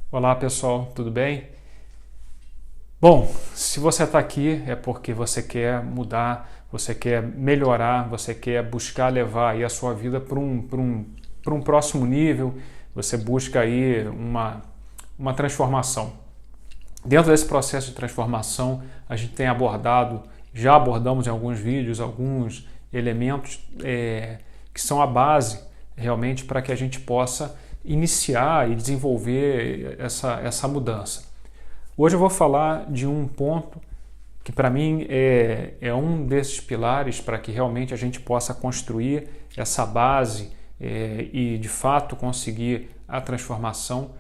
Olá pessoal, tudo bem? Bom, se você está aqui é porque você quer mudar, você quer melhorar, você quer buscar levar aí a sua vida para um próximo nível, você busca aí uma transformação. Dentro desse processo de transformação, a gente tem já abordamos em alguns vídeos, alguns elementos que são a base realmente para que a gente possa iniciar e desenvolver essa mudança. Hoje eu vou falar de um ponto que para mim é um desses pilares para que realmente a gente possa construir essa base e de fato conseguir a transformação,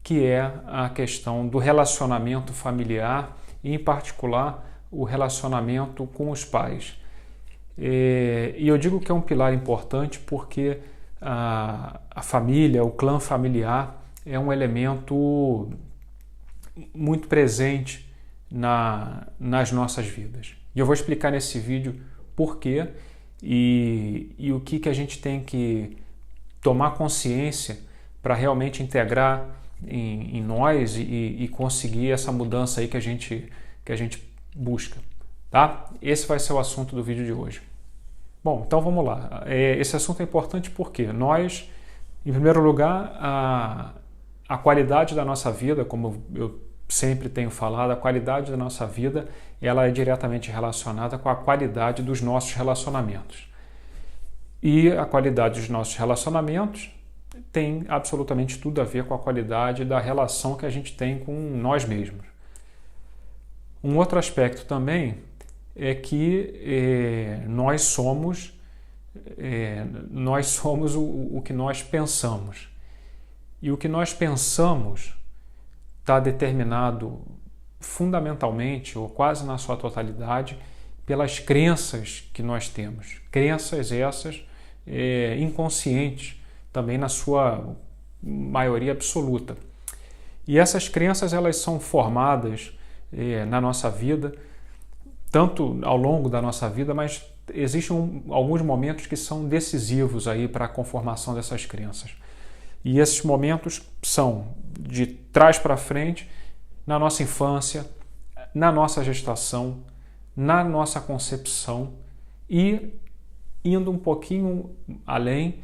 que é a questão do relacionamento familiar e, em particular, o relacionamento com os pais. E eu digo que é um pilar importante porque a família, o clã familiar, é um elemento muito presente nas nossas vidas. E eu vou explicar nesse vídeo por quê e o que a gente tem que tomar consciência para realmente integrar em nós e conseguir essa mudança aí que a gente busca. Tá? Esse vai ser o assunto do vídeo de hoje. Bom, então vamos lá. Esse assunto é importante porque nós, em primeiro lugar, a qualidade da nossa vida, como eu sempre tenho falado, a qualidade da nossa vida ela é diretamente relacionada com a qualidade dos nossos relacionamentos. E a qualidade dos nossos relacionamentos tem absolutamente tudo a ver com a qualidade da relação que a gente tem com nós mesmos. Um outro aspecto também é que nós somos o que nós pensamos. E o que nós pensamos está determinado fundamentalmente, ou quase na sua totalidade, pelas crenças que nós temos. Crenças essas inconscientes, também na sua maioria absoluta. E essas crenças elas são formadas na nossa vida, tanto ao longo da nossa vida, mas existem alguns momentos que são decisivos aí para a conformação dessas crenças. E esses momentos são de trás para frente, na nossa infância, na nossa gestação, na nossa concepção e, indo um pouquinho além,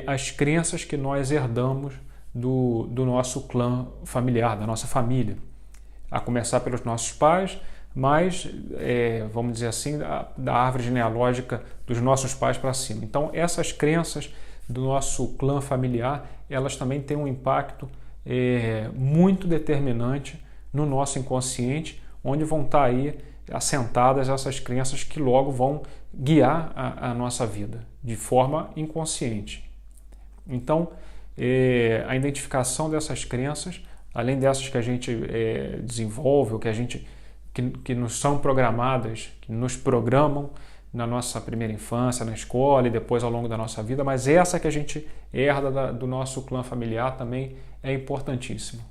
as crenças que nós herdamos do nosso clã familiar, da nossa família. A começar pelos nossos pais, mas, vamos dizer assim, da árvore genealógica dos nossos pais para cima. Então, essas crenças do nosso clã familiar, elas também têm um impacto muito determinante no nosso inconsciente, onde vão estar aí assentadas essas crenças que logo vão guiar a nossa vida de forma inconsciente. Então, a identificação dessas crenças, além dessas que a gente desenvolve, ou que nos são programadas, que nos programam na nossa primeira infância, na escola e depois ao longo da nossa vida, mas essa que a gente herda do nosso clã familiar também é importantíssimo.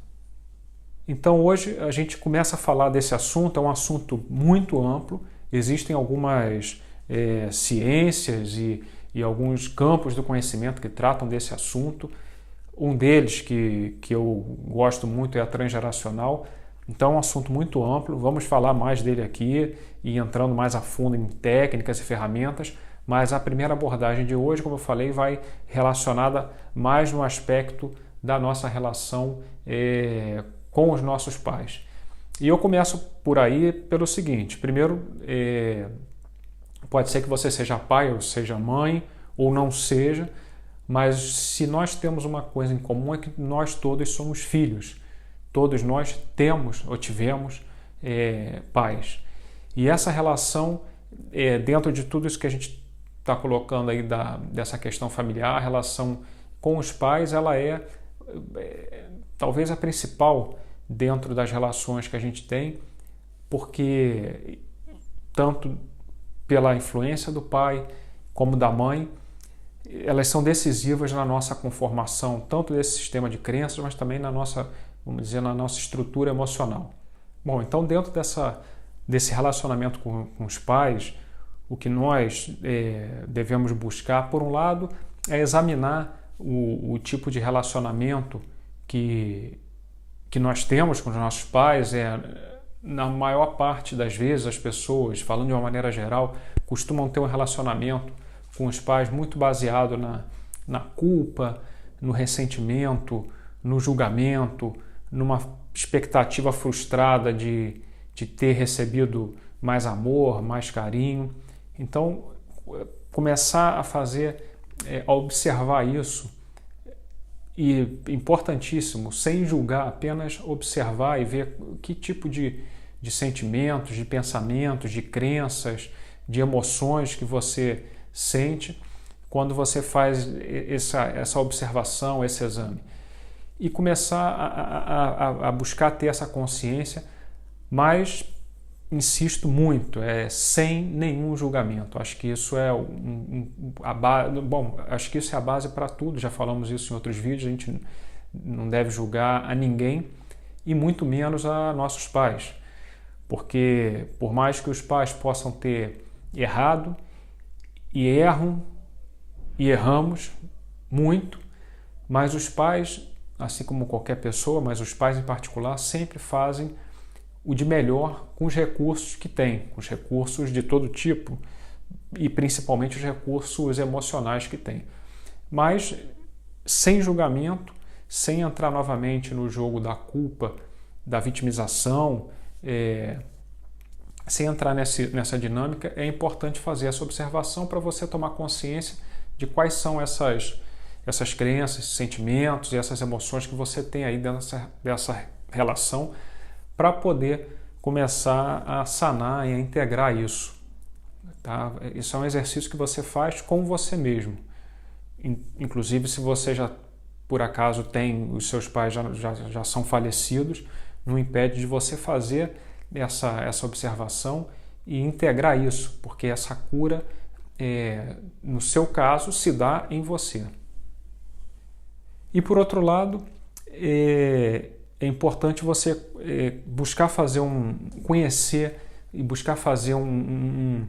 Então hoje a gente começa a falar desse assunto, é um assunto muito amplo, existem algumas ciências e alguns campos do conhecimento que tratam desse assunto. Um deles que eu gosto muito é a transgeracional. Então é um assunto muito amplo, vamos falar mais dele aqui e entrando mais a fundo em técnicas e ferramentas, mas a primeira abordagem de hoje, como eu falei, vai relacionada mais no aspecto da nossa relação com os nossos pais. E eu começo por aí pelo seguinte: primeiro, pode ser que você seja pai ou seja mãe, ou não seja, mas se nós temos uma coisa em comum é que nós todos somos filhos. Todos nós temos ou tivemos pais. E essa relação, dentro de tudo isso que a gente está colocando aí dessa questão familiar, a relação com os pais, ela é talvez a principal dentro das relações que a gente tem, porque tanto pela influência do pai como da mãe, elas são decisivas na nossa conformação, tanto desse sistema de crenças, mas também na nossa, vamos dizer, na nossa estrutura emocional. Bom, então dentro desse relacionamento com os pais, o que nós devemos buscar, por um lado, é examinar o tipo de relacionamento que que nós temos com os nossos pais na maior parte das vezes, as pessoas, falando de uma maneira geral, costumam ter um relacionamento com os pais muito baseado na culpa, no ressentimento, no julgamento, numa expectativa frustrada de ter recebido mais amor, mais carinho. Então, começar a observar isso, e importantíssimo, sem julgar, apenas observar e ver que tipo de sentimentos, de pensamentos, de crenças, de emoções que você sente quando você faz essa observação, esse exame. E começar a buscar ter essa consciência, mas insisto muito, sem nenhum julgamento. Acho que isso é a base. Bom, acho que isso é a base para tudo. Já falamos isso em outros vídeos. A gente não deve julgar a ninguém e muito menos a nossos pais, porque por mais que os pais possam ter errado e erram e erramos muito, mas os pais, assim como qualquer pessoa, mas os pais em particular, sempre fazem o de melhor com os recursos que têm, com os recursos de todo tipo e principalmente os recursos emocionais que têm. Mas sem julgamento, sem entrar novamente no jogo da culpa, da vitimização, sem entrar nessa dinâmica, é importante fazer essa observação para você tomar consciência de quais são essas crenças, esses sentimentos e essas emoções que você tem aí dessa relação, para poder começar a sanar e a integrar isso. Tá? Isso é um exercício que você faz com você mesmo. Inclusive, se você já, por acaso, os seus pais já são falecidos, não impede de você fazer essa observação e integrar isso, porque essa cura, no seu caso, se dá em você. E, por outro lado, é importante você buscar conhecer e buscar fazer uma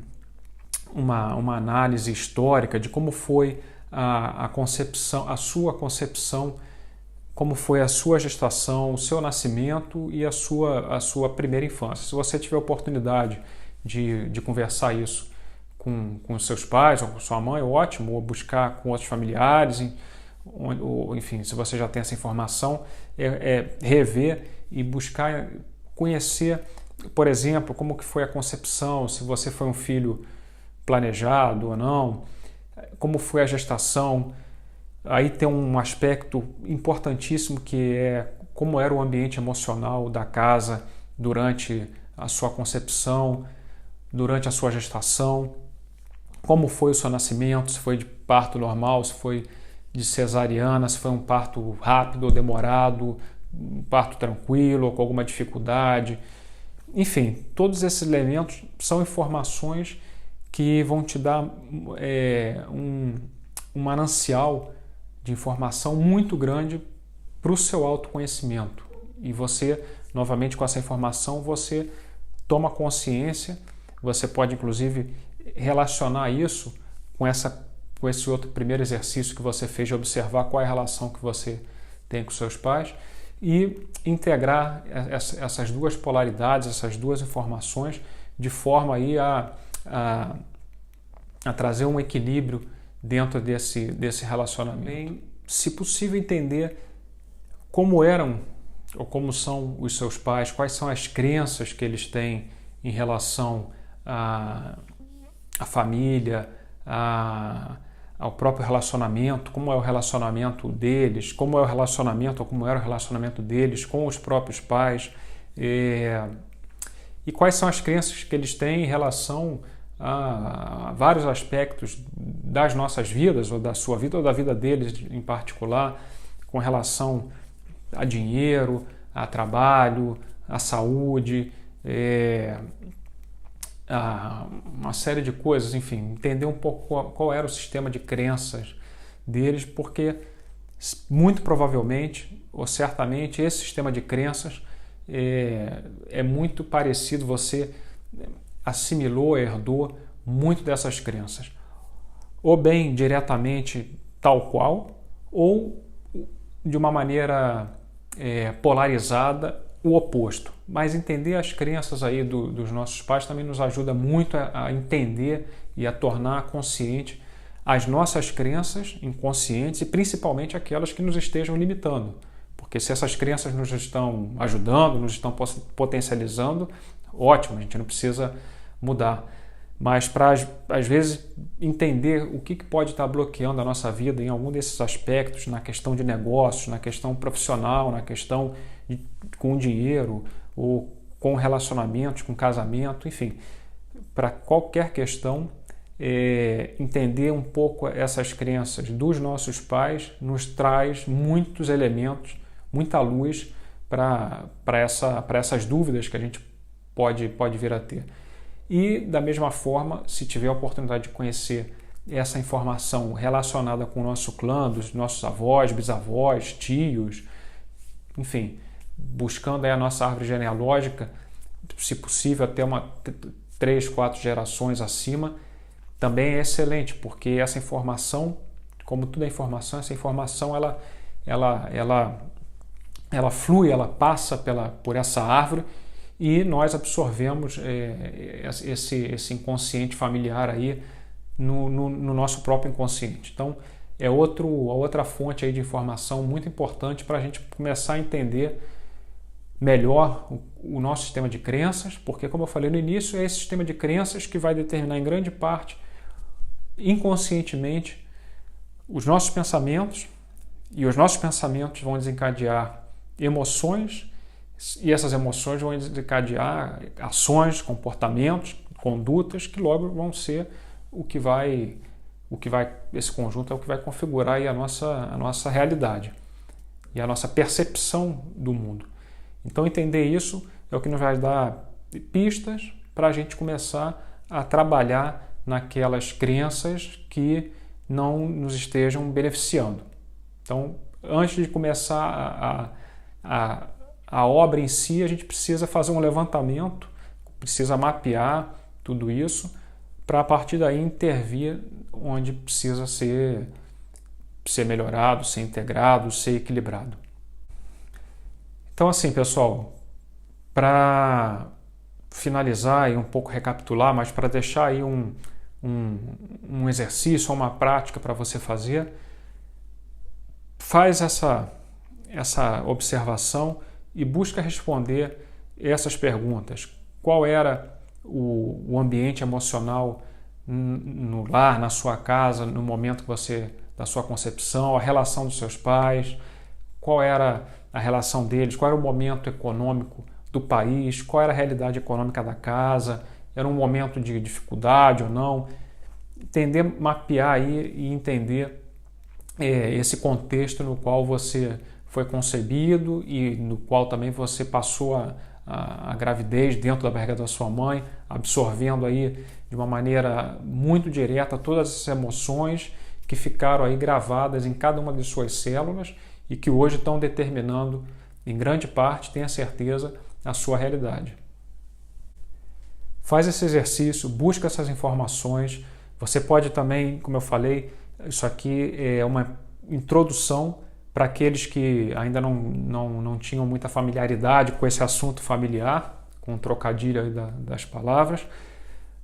análise histórica de como foi a concepção, a sua concepção, como foi a sua gestação, o seu nascimento e a sua primeira infância. Se você tiver oportunidade de conversar isso com os seus pais ou com sua mãe, ótimo, ou buscar com outros familiares, enfim, se você já tem essa informação, rever e buscar conhecer, por exemplo, como que foi a concepção, se você foi um filho planejado ou não, como foi a gestação. Aí tem um aspecto importantíssimo que é como era o ambiente emocional da casa durante a sua concepção, durante a sua gestação, como foi o seu nascimento, se foi de parto normal, se foi de cesariana, se foi um parto rápido ou demorado, um parto tranquilo ou com alguma dificuldade. Enfim, todos esses elementos são informações que vão te dar um manancial de informação muito grande para o seu autoconhecimento. E você, novamente, com essa informação, você toma consciência, você pode, inclusive, relacionar isso com esse outro primeiro exercício que você fez de observar qual é a relação que você tem com seus pais e integrar essas duas polaridades, essas duas informações, de forma aí a trazer um equilíbrio dentro desse relacionamento. Se possível, entender como eram ou como são os seus pais, quais são as crenças que eles têm em relação à família, ao próprio relacionamento, como é o relacionamento deles, como é o relacionamento ou como era o relacionamento deles com os próprios pais, e quais são as crenças que eles têm em relação a vários aspectos das nossas vidas, ou da sua vida, ou da vida deles em particular, com relação a dinheiro, a trabalho, a saúde, uma série de coisas, enfim, entender um pouco qual era o sistema de crenças deles, porque muito provavelmente, ou certamente, esse sistema de crenças é muito parecido, você assimilou, herdou muito dessas crenças, ou bem diretamente tal qual, ou de uma maneira polarizada, o oposto. Mas entender as crenças aí dos nossos pais também nos ajuda muito a entender e a tornar consciente as nossas crenças inconscientes e principalmente aquelas que nos estejam limitando. Porque se essas crenças nos estão ajudando, nos estão potencializando, ótimo, a gente não precisa mudar. Mas para, às vezes, entender o que pode estar bloqueando a nossa vida em algum desses aspectos, na questão de negócios, na questão profissional, na questão com dinheiro, ou com relacionamentos, com casamento, enfim, para qualquer questão, entender um pouco essas crenças dos nossos pais nos traz muitos elementos, muita luz para essas dúvidas que a gente pode vir a ter. E, da mesma forma, se tiver a oportunidade de conhecer essa informação relacionada com o nosso clã, dos nossos avós, bisavós, tios, enfim, buscando aí a nossa árvore genealógica, se possível até 3, 4 gerações acima, também é excelente, porque essa informação, como tudo é informação, essa informação ela flui, ela passa por essa árvore e nós absorvemos esse inconsciente familiar aí no nosso próprio inconsciente. Então, é outra fonte aí de informação muito importante para a gente começar a entender melhor o nosso sistema de crenças, porque, como eu falei no início, é esse sistema de crenças que vai determinar em grande parte, inconscientemente, os nossos pensamentos, e os nossos pensamentos vão desencadear emoções, e essas emoções vão desencadear ações, comportamentos, condutas, que logo vão ser esse conjunto é o que vai configurar aí a nossa realidade e a nossa percepção do mundo. Então, entender isso é o que nos vai dar pistas para a gente começar a trabalhar naquelas crenças que não nos estejam beneficiando. Então, antes de começar a obra em si, a gente precisa fazer um levantamento, precisa mapear tudo isso, para a partir daí intervir onde precisa ser melhorado, ser integrado, ser equilibrado. Então, assim, pessoal, para finalizar e um pouco recapitular, mas para deixar aí um exercício, uma prática para você fazer, faz essa observação e busca responder essas perguntas. Qual era o ambiente emocional no lar, na sua casa, no momento da sua concepção, a relação dos seus pais, qual era a relação deles, qual era o momento econômico do país, qual era a realidade econômica da casa, era um momento de dificuldade ou não. Entender, mapear aí e entender esse contexto no qual você foi concebido e no qual também você passou a gravidez dentro da barriga da sua mãe, absorvendo aí de uma maneira muito direta todas essas emoções que ficaram aí gravadas em cada uma de suas células e que hoje estão determinando, em grande parte, tenha certeza, a sua realidade. Faz esse exercício, busca essas informações. Você pode também, como eu falei, isso aqui é uma introdução para aqueles que ainda não tinham muita familiaridade com esse assunto familiar, com o trocadilho aí das palavras,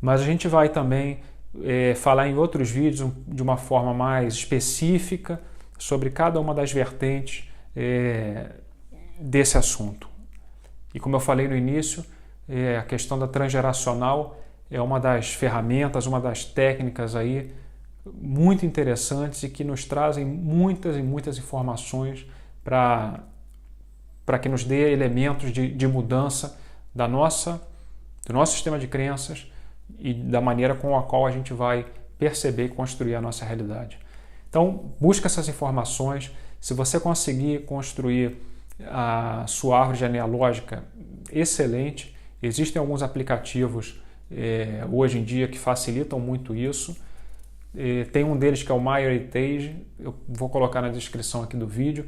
mas a gente vai também falar em outros vídeos de uma forma mais específica sobre cada uma das vertentes desse assunto. E como eu falei no início, a questão da transgeracional é uma das ferramentas, uma das técnicas aí muito interessantes e que nos trazem muitas e muitas informações para que nos dê elementos de mudança do nosso sistema de crenças e da maneira com a qual a gente vai perceber e construir a nossa realidade. Então, busca essas informações. Se você conseguir construir a sua árvore genealógica, excelente. Existem alguns aplicativos hoje em dia que facilitam muito isso. Tem um deles que é o MyHeritage, eu vou colocar na descrição aqui do vídeo,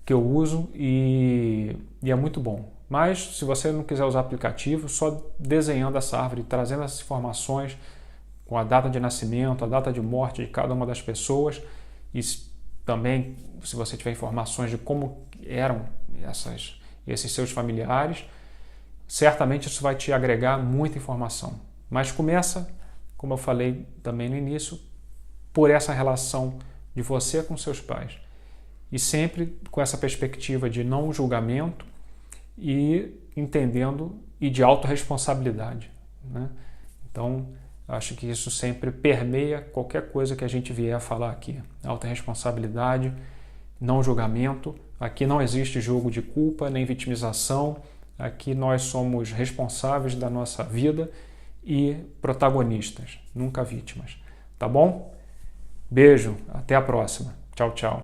que eu uso e é muito bom. Mas se você não quiser usar aplicativo, só desenhando essa árvore, trazendo essas informações com a data de nascimento, a data de morte de cada uma das pessoas e também se você tiver informações de como eram esses seus familiares, certamente isso vai te agregar muita informação. Mas começa, como eu falei também no início, por essa relação de você com seus pais. E sempre com essa perspectiva de não julgamento e entendendo e de autorresponsabilidade, né? Então, acho que isso sempre permeia qualquer coisa que a gente vier a falar aqui. Autorresponsabilidade, não julgamento. Aqui não existe jogo de culpa nem vitimização. Aqui nós somos responsáveis da nossa vida e protagonistas, nunca vítimas. Tá bom? Beijo, até a próxima. Tchau, tchau.